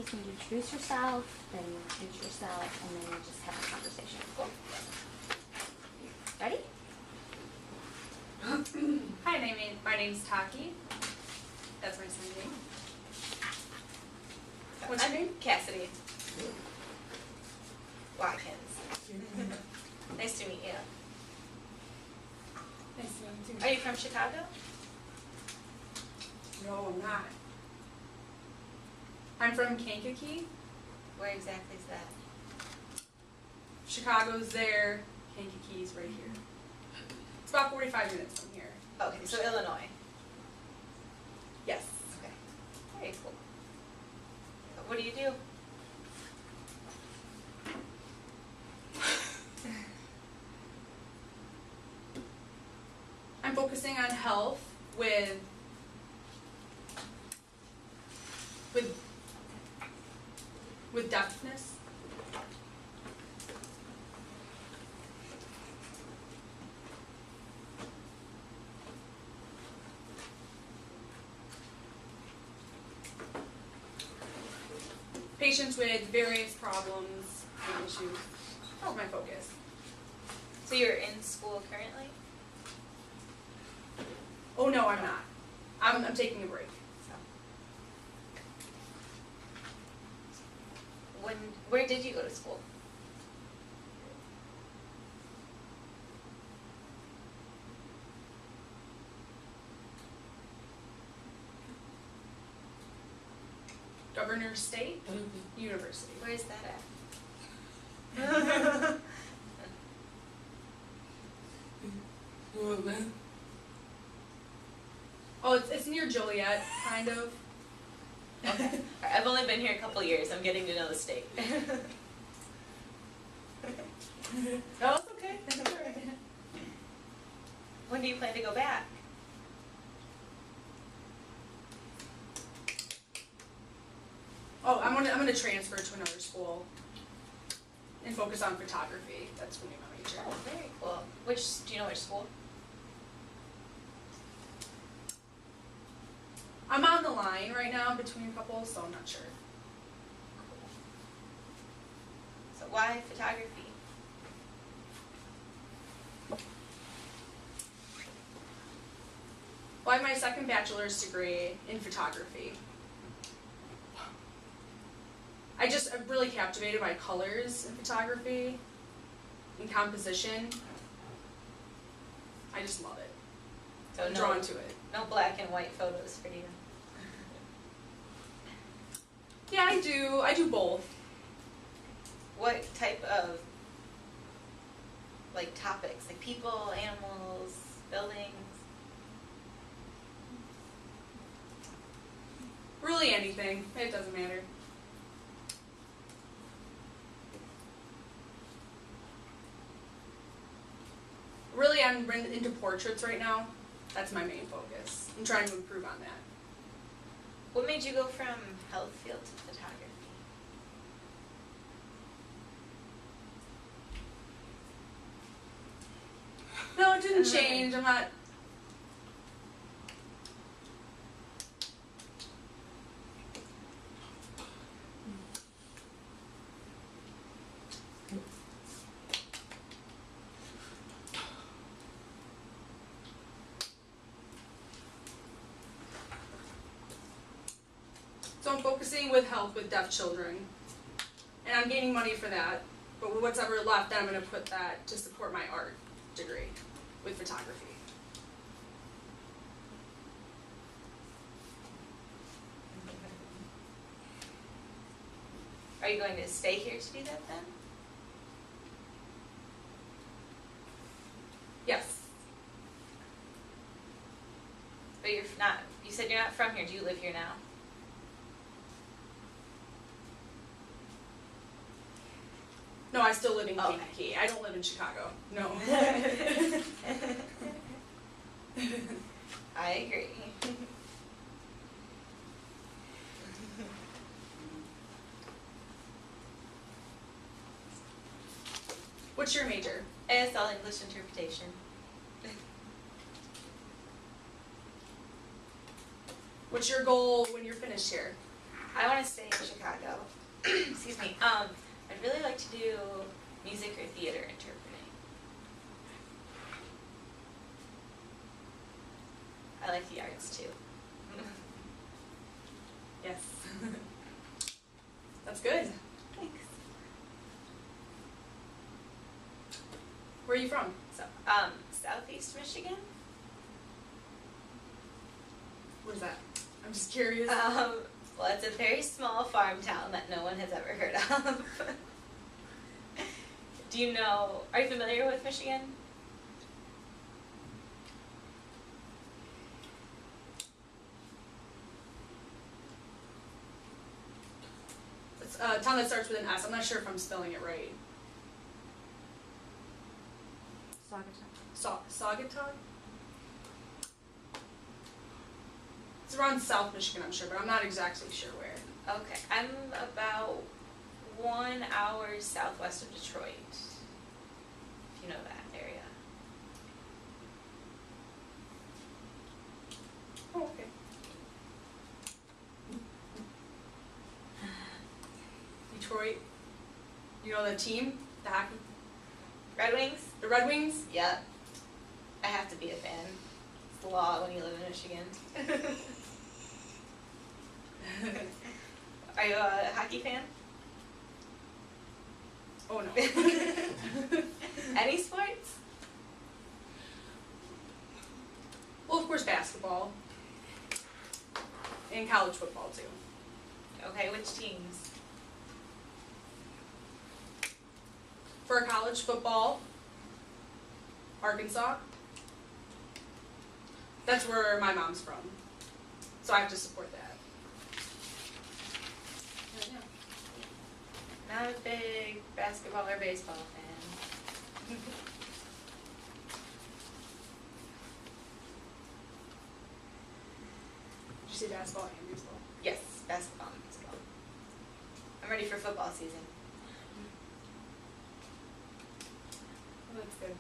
can you introduce yourself, then you introduce yourself, and then you just have a conversation. Cool. Ready? Hi, my name's Taki. That's my son's name. What's your name? Cassidy. Watkins. Nice to meet you. Nice to meet you too. Are you from Chicago? No, I'm not. I'm from Kankakee. Where exactly is that? Chicago's there. Kankakee's right here. It's about 45 minutes from here. Okay, so Illinois. Yes. Okay. Very cool. What do you do? I'm focusing on health with deafness. Patients with various problems and issues. That's my focus. So you're in school currently? Oh no, I'm not. I'm taking a break. Where did you go to school? Governor State University. Where is that at? Oh, it's near Joliet, kind of. Okay. I've only been here a couple years. I'm getting to know the state. Oh, it's okay. When do you plan to go back? Oh, I'm gonna transfer to another school and focus on photography. That's gonna be my major. Oh, very cool. Do you know which school? I'm on the line right now between a couple, so I'm not sure. So why photography? Well, I have my second bachelor's degree in photography. I'm really captivated by colors in photography and composition. I just love it. So I'm drawn to it. No black and white photos for you. Yeah, I do both. What type of topics? Like people, animals, buildings? Really anything. It doesn't matter. Really, I'm into portraits right now. That's my main focus. I'm trying to improve on that. What made you go from health field to photography? No, it didn't change. I'm not. So I'm focusing with health with deaf children, and I'm gaining money for that. But what's ever left, then I'm going to put that to support my art degree with photography. Are you going to stay here to do that then? Yes. But you're not, you said you're not from here. Do you live here now? No, I still live in Okay. Kankakee. I don't live in Chicago. No. I agree. What's your major? ASL English Interpretation. What's your goal when you're finished here? I want to stay in Chicago. Excuse me. I'd really like to do music or theater interpreting. I like the arts too. Yes. That's good. Thanks. Where are you from? So, Southeast Michigan. Where's that? I'm just curious. Well, it's a very small farm town that no one has ever heard of. Do you know, are you familiar with Michigan? It's a town that starts with an S. I'm not sure if I'm spelling it right. Saugatuck? It's around South Michigan, I'm sure, but I'm not exactly sure where. Okay, I'm about 1 hour southwest of Detroit, if you know that area. Oh, okay. Detroit. You know the team? The hockey? Red Wings? The Red Wings? Yep. I have to be a fan. It's the law when you live in Michigan. Are you a hockey fan? Oh no. Any sports? Well, of course basketball. And college football too. Okay, which teams? For college football, Arkansas. That's where my mom's from. So I have to support that. Not a big basketball or baseball fan. Did you say basketball and baseball? Yes, basketball and baseball. I'm ready for football season. Oh, that's good.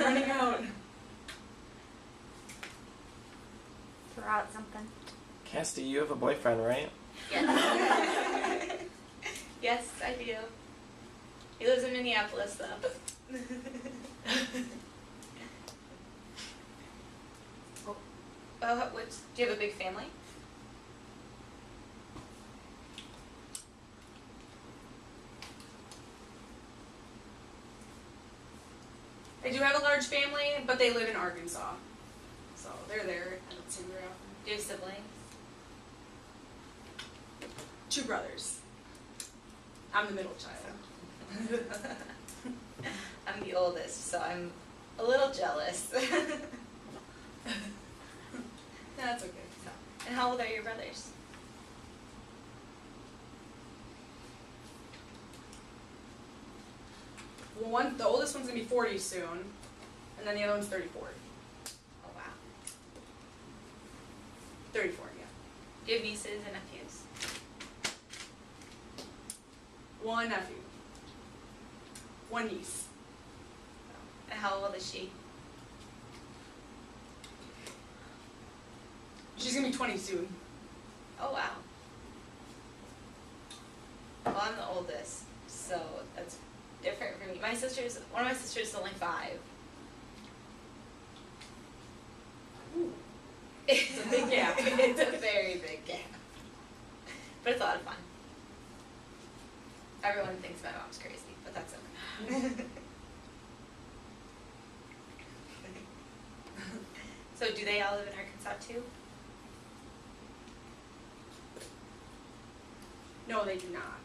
Running out. Throw out something. Cassie, you have a boyfriend, right? Yes. Yes, I do. He lives in Minneapolis, though. Do you have a big family? I do have a large family, but they live in Arkansas. So they're there. I don't see them very often. Do you have siblings? 2 brothers. I'm the middle child. I'm the oldest, so I'm a little jealous. That's okay. And how old are your brothers? Well, the oldest one's gonna be 40 soon, and then the other one's 34. Oh wow. 34, yeah. Do you have nieces and nephews? 1 nephew. 1 niece. And how old is she? She's gonna be 20 soon. Oh wow. Well, I'm the oldest, so that's different for me. One of my sisters is only 5. Ooh. It's a big gap. It's a very big gap. But it's a lot of fun. Everyone thinks my mom's crazy, but that's okay. So do they all live in Arkansas too? No, they do not.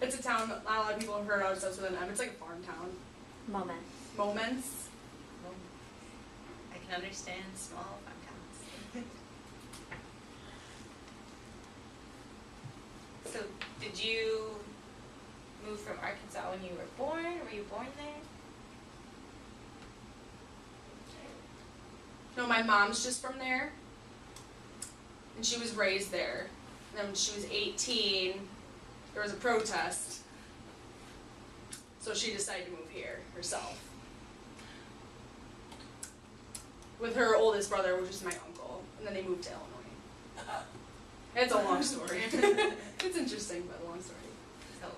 It's a town that not a lot of people have heard of, so it's with an M. It's like a farm town. Moment. Moments. Well, I can understand small farm towns. So did you move from Arkansas when you were born? Were you born there? No, my mom's just from there. And she was raised there. And then when she was 18, there was a protest. So she decided to move here herself. With her oldest brother, which is my uncle. And then they moved to Illinois. It's a long story. It's interesting, but a long story. So,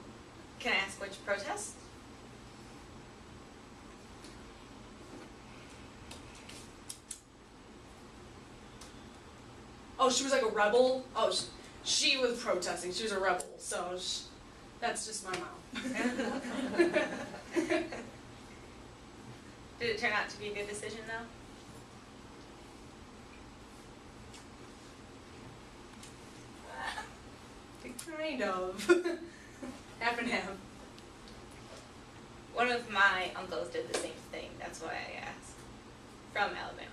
can I ask which protest? Oh, she was like a rebel? Oh, she was protesting. She was a rebel. So that's just my mom. Did it turn out to be a good decision though? Kind of. Half and half. One of my uncles did the same thing. That's why I asked. From Alabama.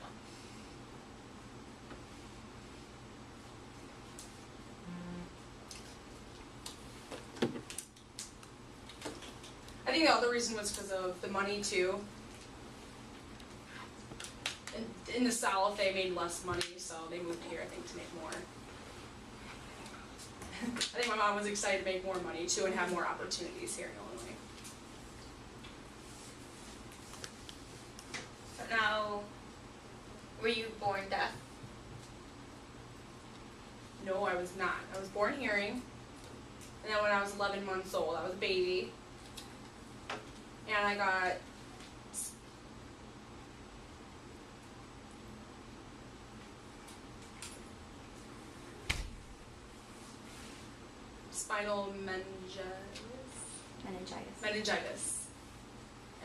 I think the other reason was because of the money too. In the South, they made less money, so they moved here, I think, to make more. I think my mom was excited to make more money too and have more opportunities here in Illinois. So now, were you born deaf? No, I was not. I was born hearing, and then when I was 11 months old, I was a baby, and I got spinal meningitis,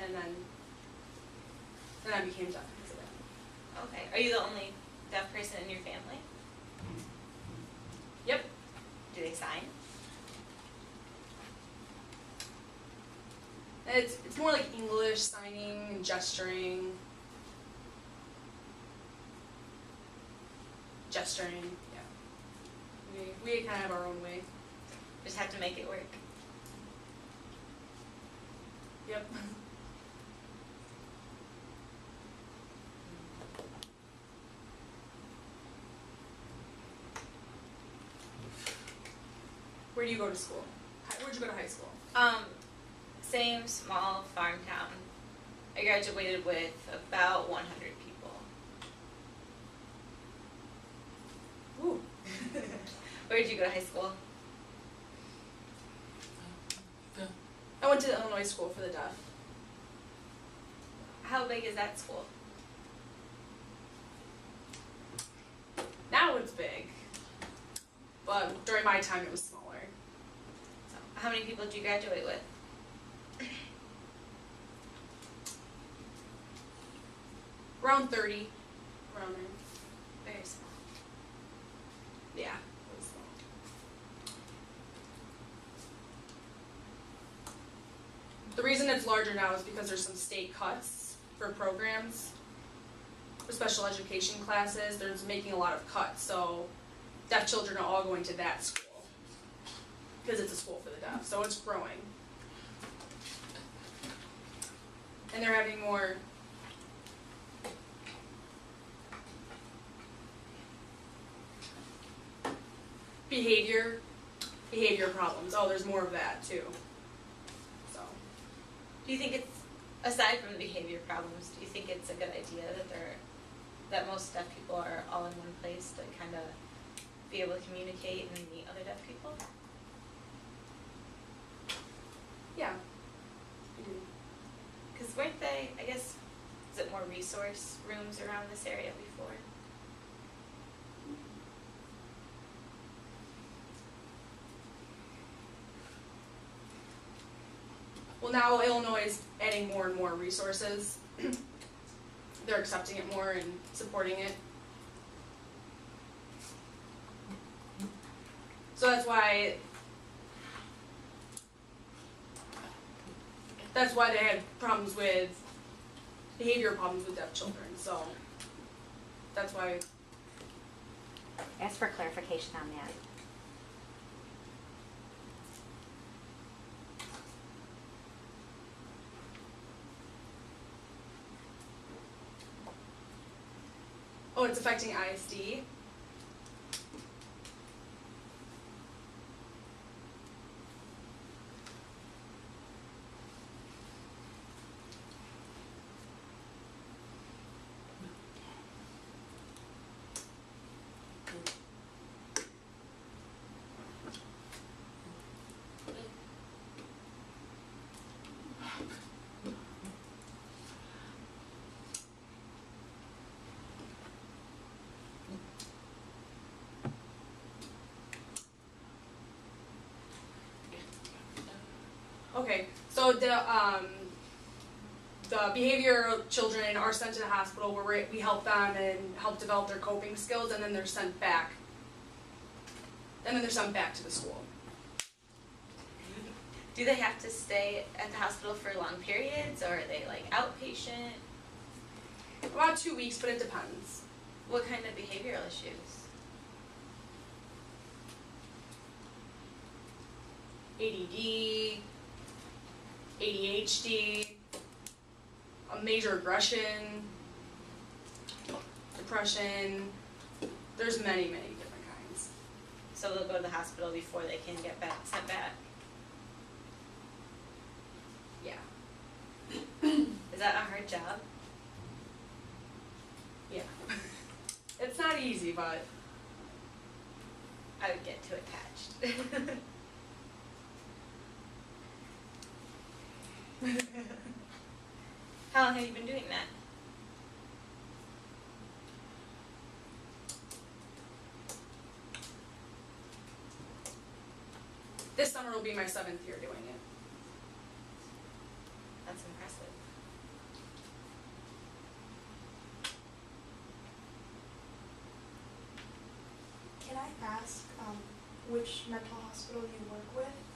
and then I became deaf because of that. Okay. Are you the only deaf person in your family? Yep. Do they sign? It's more like English, signing, and gesturing. Gesturing, yeah. We kind of have our own way. Just have to make it work. Yep. Where do you go to school? Where'd you go to high school? Same small farm town. I graduated with about 100 people. Ooh. Where did you go to high school? I went to the Illinois School for the Deaf. How big is that school? Now it's big. But during my time it was smaller. So, how many people did you graduate with? Around 30. Around there. Very small. Yeah. It was small. The reason it's larger now is because there's some state cuts for programs. For special education classes, there's making a lot of cuts, so deaf children are all going to that school. Because it's a school for the deaf, so it's growing. And they're having more behavior problems. Oh, there's more of that too. So, Do you think it's, aside from the behavior problems, do you think it's a good idea that most deaf people are all in one place to kind of be able to communicate and meet other deaf people? yeah. Because weren't they, I guess, is it more resource rooms around this area before? Well, now Illinois is adding more and more resources. They're accepting it more and supporting it. So that's why they had problems with behavior problems with deaf children. So that's why. Ask for clarification on that. Oh, it's affecting ISD. Okay, so the behavioral children are sent to the hospital where we help them and help develop their coping skills, and then they're sent back. And then they're sent back to the school. Do they have to stay at the hospital for long periods, or are they like outpatient? About 2 weeks, but it depends. What kind of behavioral issues? ADD, ADHD, a major aggression, depression. There's many, many different kinds. So they'll go to the hospital before they can get sent back. Yeah. Is that a hard job? Yeah. It's not easy, but I would get too attached. How long have you been doing that? this summer will be my 7th year doing it. That's impressive. Can I ask which mental hospital you work with?